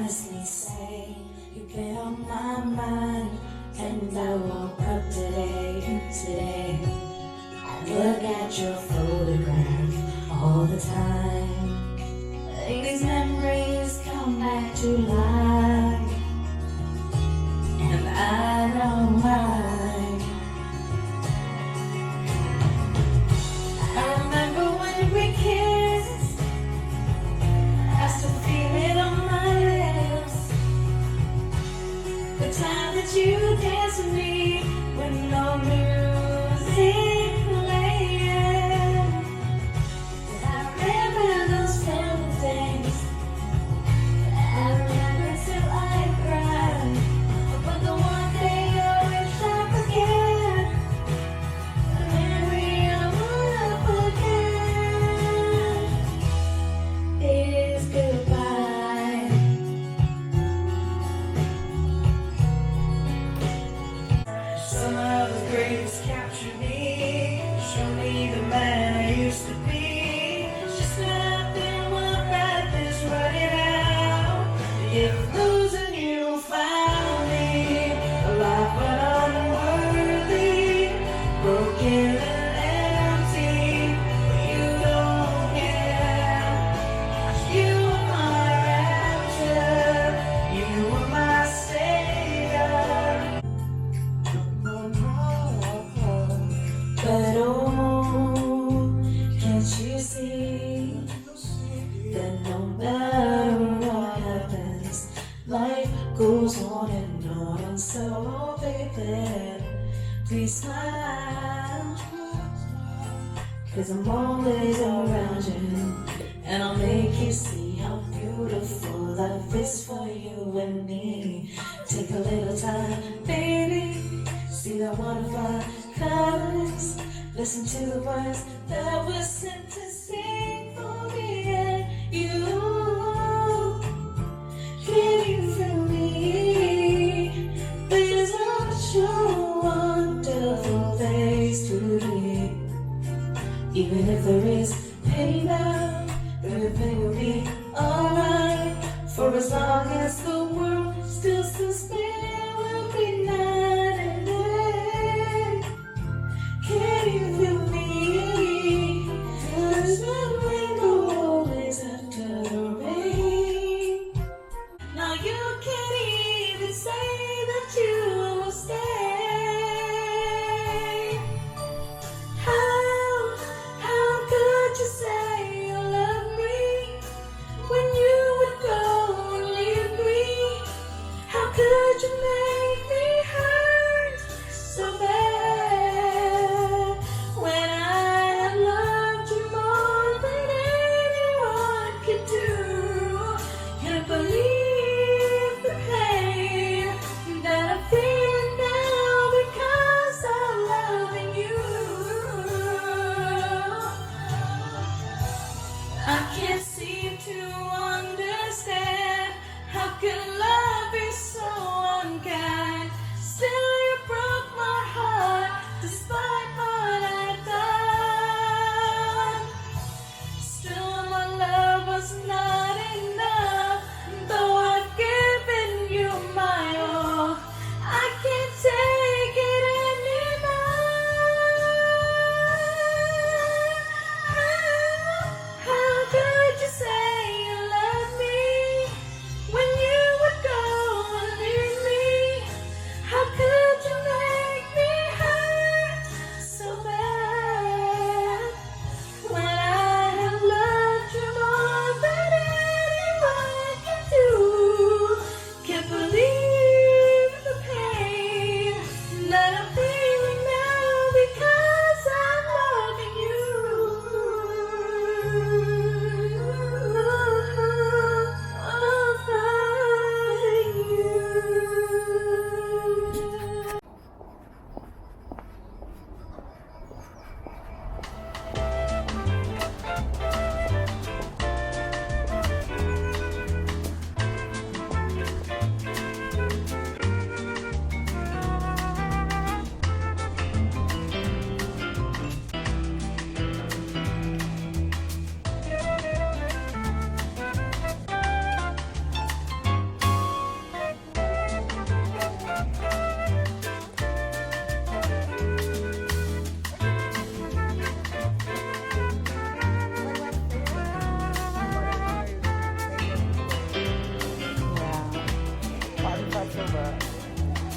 honestly say you've been on my mind, and I woke up today. I look at your photograph all the time. These memories come back to life, and I know why. I remember when we kissed, I still feel it on my lips. The time that you danced with me with no music playing. I remember those simple things. I remember till I cried. But the one thing I wish I forget, the memory I wanna forget, is goodbye. Somehow the greatest captured me, show me the man I used to be. Just nothing will write this right out. If losing you found me, alive but unworthy, broken and empty, but you don't care. You were my rapture, you were my savior. But oh, can't you see that no matter what happens, life goes on and on. So baby, please smile, 'cause I'm always around you, and I'll make you see how beautiful life is for you and me. Take a little time, baby, see that waterfall colors, listen to the words that were sent to sing for me and you. Can you feel me? There's such a wonderful place to be. Even if there is pain now, everything will be alright. For as long as the world still spinning, we'll be night and day. Can you feel me? 'Cause when we go always after the rain. Now you can't even say that you will stay. How could you say you love me when you would go and leave me?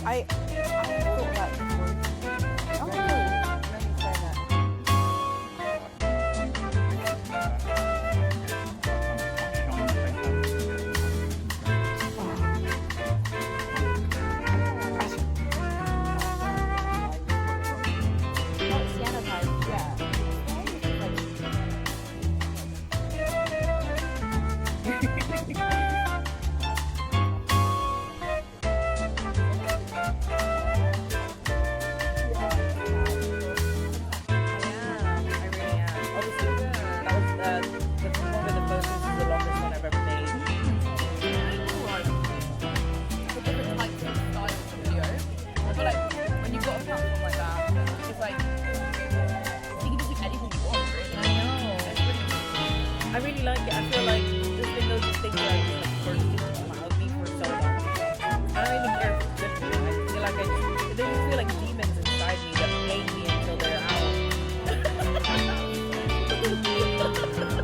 I thought that. Oh, cool. Let me say that. Oh, sienna type. Yeah. I really like it. I feel like this thing those things that I just like bursting to come out of me for so long. I don't even care if it's different. I feel like they just feel like demons inside me that pain me until they're out.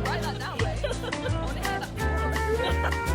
Write that down, right? I want to hear that.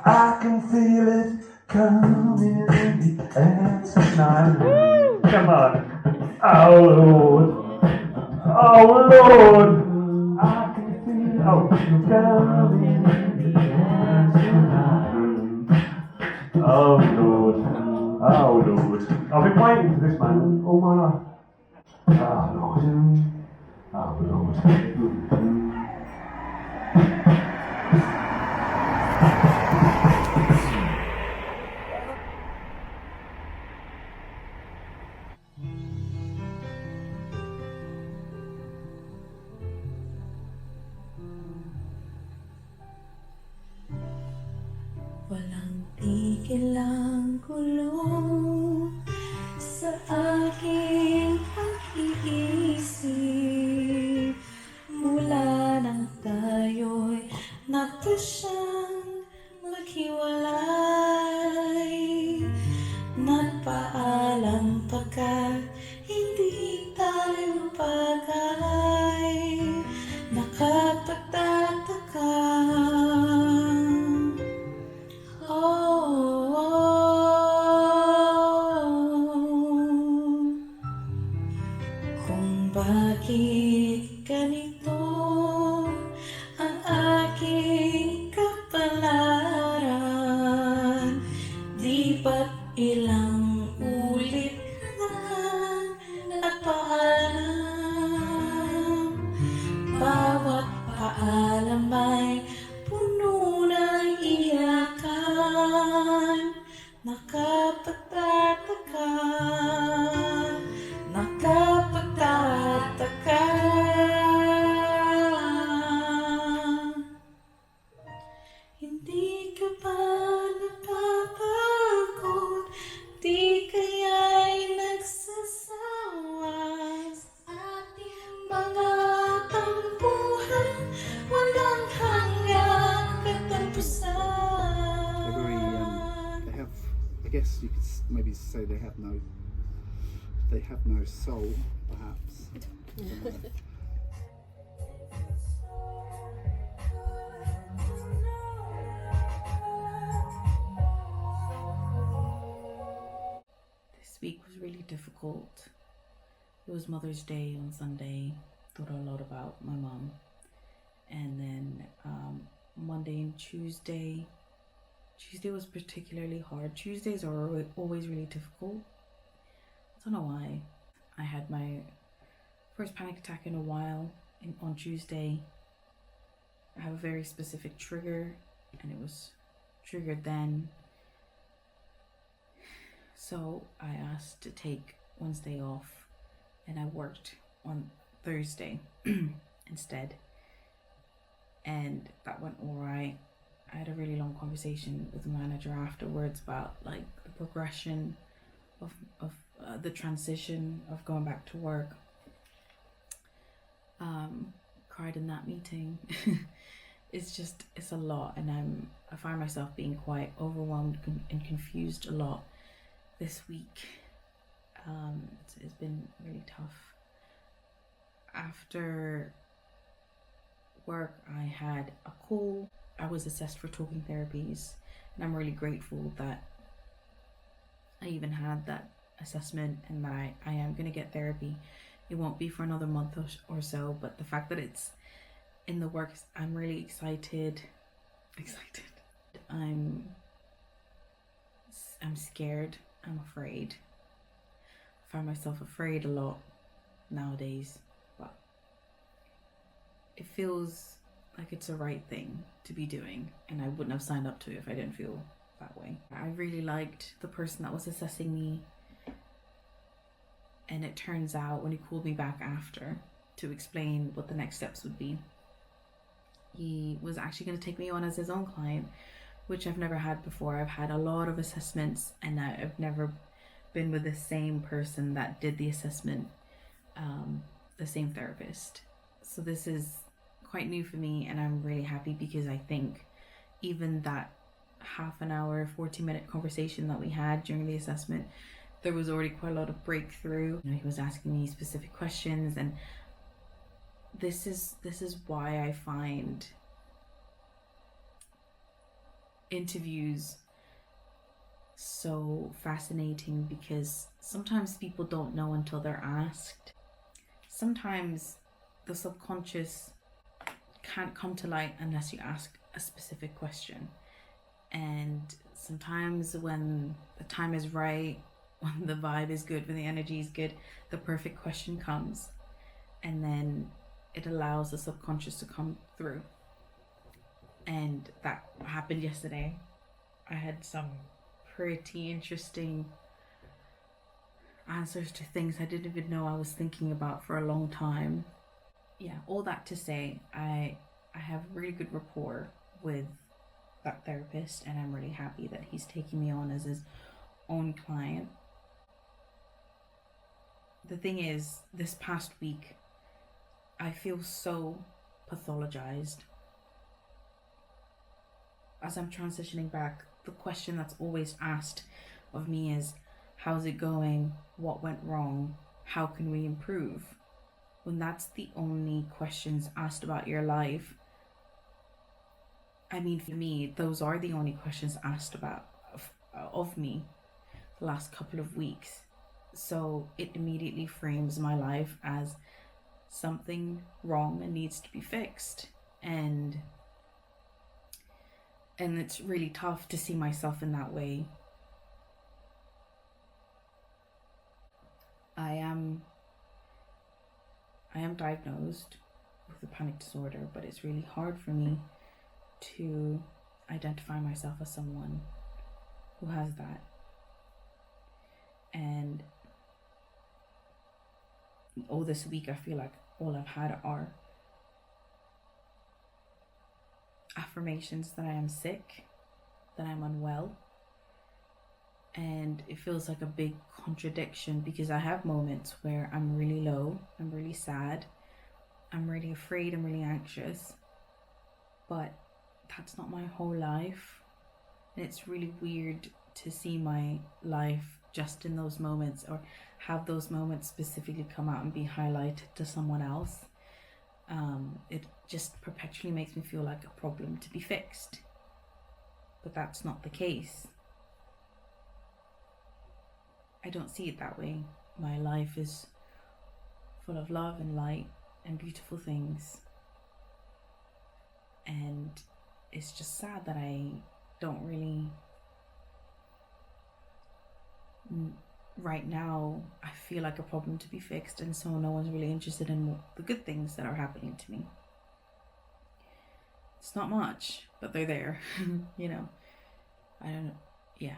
I can feel it coming in the air tonight. Come on. Oh Lord. Oh Lord. I can feel it coming in the air tonight. Oh Lord. Oh Lord. I've been waiting for this man all my life. Oh Lord. Oh Lord. Walang tigil ang gulo sa aking pag-iisip mula nang tayo'y nagkasya. nagpaalam pagkat hindi tayo bagay. Nakapagtataka. Oh, kung bakit ganito ang aking kapalaran, di ba't ilang ulit na nagpaalam. Bawat paalam ay puno ng iyakan. Nakapagtataka, nakapagtataka. Hindi ka ba napapagod? Di kaya'y nagsasawa sa ating mga tampuhan? Walang hanggang katapusan. They're very, they have, I guess you could maybe say they have no soul, perhaps. I don't know. This week was really difficult. It was Mother's Day on Sunday. Thought a lot about my mom. And then Monday and Tuesday. Tuesday was particularly hard. Tuesdays are always really difficult. I don't know why. I had my first panic attack in a while on Tuesday. I have a very specific trigger, and it was triggered then. So I asked to take Wednesday off, and I worked on Thursday instead. And that went alright. I had a really long conversation with the manager afterwards about like the progression of the transition of going back to work. Cried in that meeting. It's a lot, and I find myself being quite overwhelmed and confused a lot this week. It's been really tough. After work, I had a call. I was assessed for talking therapies, and I'm really grateful that I even had that assessment and that I am going to get therapy. It won't be for another month or so, but the fact that it's in the works, I'm really excited. I'm scared. I'm afraid. I find myself afraid a lot nowadays, but it feels like it's the right thing to be doing, and I wouldn't have signed up to it if I didn't feel that way. I really liked the person that was assessing me, and it turns out when he called me back after to explain what the next steps would be, he was actually going to take me on as his own client, which I've never had before. I've had a lot of assessments, and I've never been with the same person that did the assessment, the same therapist. So this is quite new for me, and I'm really happy because I think even that half an hour, 40-minute conversation that we had during the assessment, there was already quite a lot of breakthrough. You know, he was asking me specific questions, and this is why I find interviews so fascinating, because sometimes people don't know until they're asked. Sometimes the subconscious can't come to light unless you ask a specific question, and sometimes when the time is right, when the vibe is good, when the energy is good, the perfect question comes, and then it allows the subconscious to come through. And that happened yesterday. I had some pretty interesting answers to things I didn't even know I was thinking about for a long time. Yeah, all that to say, I have really good rapport with that therapist, and I'm really happy that he's taking me on as his own client. The thing is, this past week, I feel so pathologized. As I'm transitioning back, the question that's always asked of me is, how's it going, what went wrong, how can we improve, when that's the only questions asked about your life. I mean, for me, those are the only questions asked about of me the last couple of weeks. So it immediately frames my life as something wrong and needs to be fixed. And it's really tough to see myself in that way. I am diagnosed with a panic disorder, but it's really hard for me to identify myself as someone who has that. And this week I feel like all I've had are affirmations that I am sick, that I'm unwell. And it feels like a big contradiction, because I have moments where I'm really low, I'm really sad, I'm really afraid, I'm really anxious, but that's not my whole life. And it's really weird to see my life just in those moments, or have those moments specifically come out and be highlighted to someone else. It just perpetually makes me feel like a problem to be fixed, but that's not the case. I don't see it that way. My life is full of love and light and beautiful things, and it's just sad that I don't really, right now, I feel like a problem to be fixed, and so no one's really interested in the good things that are happening to me. It's not much, but they're there. You know, I don't know. Yeah.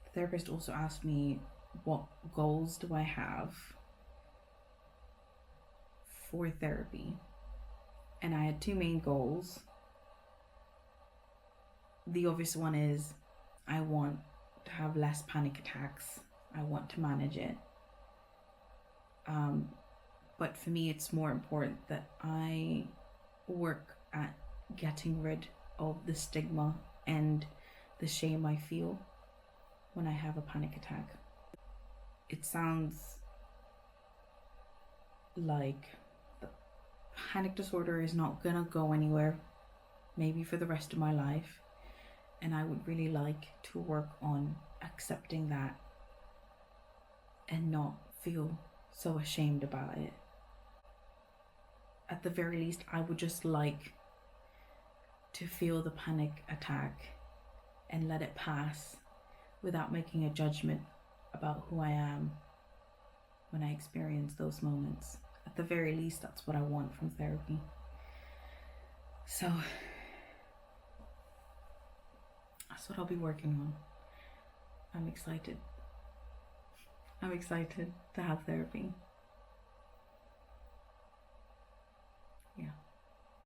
The therapist also asked me, what goals do I have for therapy? And I had two main goals. The obvious one is I want to have less panic attacks. I want to manage it. But for me, it's more important that I work at getting rid of the stigma and the shame I feel when I have a panic attack. It sounds like the panic disorder is not gonna go anywhere, maybe for the rest of my life. And I would really like to work on accepting that and not feel so ashamed about it. At the very least, I would just like to feel the panic attack and let it pass without making a judgment about who I am when I experience those moments. At the very least, that's what I want from therapy. So that's what I'll be working on. I'm excited. I'm excited to have therapy.